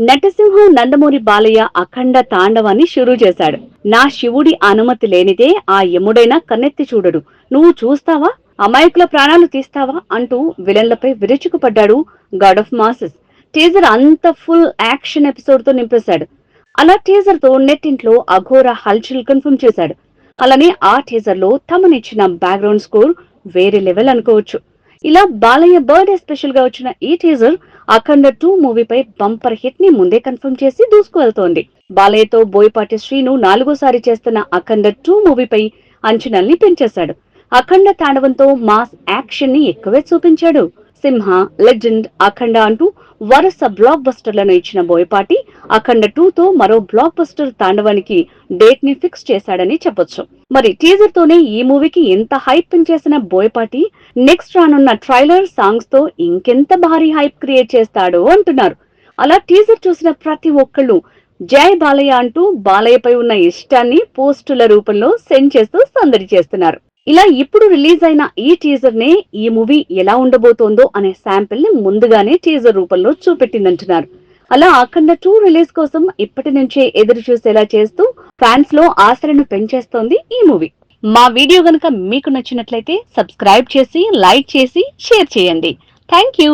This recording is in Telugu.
నటసింహం నందమూరి బాలయ్య అఖండ తాండవాన్ని షురూ చేశాడు. నా శివుడి అనుమతి లేనిదే ఆ యముడైనా కన్నెత్తి చూడడు, నువ్వు చూస్తావా, అమాయకుల ప్రాణాలు తీస్తావా అంటూ విలన్లపై విరుచుకుపడ్డాడు గాడ్ ఆఫ్ మాసెస్. టీజర్ అంత ఫుల్ యాక్షన్ ఎపిసోడ్ తో నింపేశాడు. అలా టీజర్ తో నెట్టింట్లో అఘోర హల్చల్ కన్ఫర్మ్ చేశాడు. అలానే ఆ టీజర్ లో తమనిచ్చిన బ్యాక్గ్రౌండ్ స్కోర్ వేరే లెవెల్ అనుకోవచ్చు. ఇలా బాలయ్య బర్త్డే స్పెషల్ గా వచ్చిన ఈ టీజర్ అఖండ 2 మూవీపై బంపర్ హిట్ ని ముందే కన్ఫర్మ్ చేసి దూసుకువెళ్తోంది. బాలయ్యతో బోయపాటి శ్రీను 4గోసారి చేస్తున్న అఖండ 2 మూవీపై అంచనాల్ని పెంచేశాడు. అఖండ తాండవంతో మాస్ యాక్షన్ ని ఎక్కువే చూపించాడు. సింహ, లెజెండ్, అఖండ అంటూ వరుస బ్లాక్ బస్టర్లను ఇచ్చిన బోయపాటి అఖండ 2 తో మరో బ్లాక్ బస్టర్ తాండవానికి డేట్ ని ఫిక్స్ చేశాడని చెప్పొచ్చు. మరి టీజర్ తోనే ఈ మూవీకి ఎంత హైప్ పెంచేసిన బోయపాటి నెక్స్ట్ రానున్న ట్రైలర్, సాంగ్స్ తో ఇంకెంత భారీ హైప్ క్రియేట్ చేస్తాడో అంటున్నారు. అలా టీజర్ చూసిన ప్రతి ఒక్కళ్ళు జై బాలయ్య అంటూ బాలయ్యపై ఉన్న ఇష్టాన్ని పోస్టుల రూపంలో సెండ్ చేస్తూ సందడి చేస్తున్నారు. ఇలా ఇప్పుడు రిలీజ్ అయిన ఈ టీజర్ నే ఈ మూవీ ఎలా ఉండబోతోందో అనే శాంపిల్ ని ముందుగానే టీజర్ రూపంలో చూపెట్టిందంటున్నారు. అలా అఖండ 2 రిలీజ్ కోసం ఇప్పటి నుంచే ఎదురు చూసేలా చేస్తూ ఫ్యాన్స్ లో ఆశలను పెంచేస్తోంది ఈ మూవీ. మా వీడియో గనుక మీకు నచ్చినట్లయితే సబ్స్క్రైబ్ చేసి, లైక్ చేసి, షేర్ చేయండి. Thank you.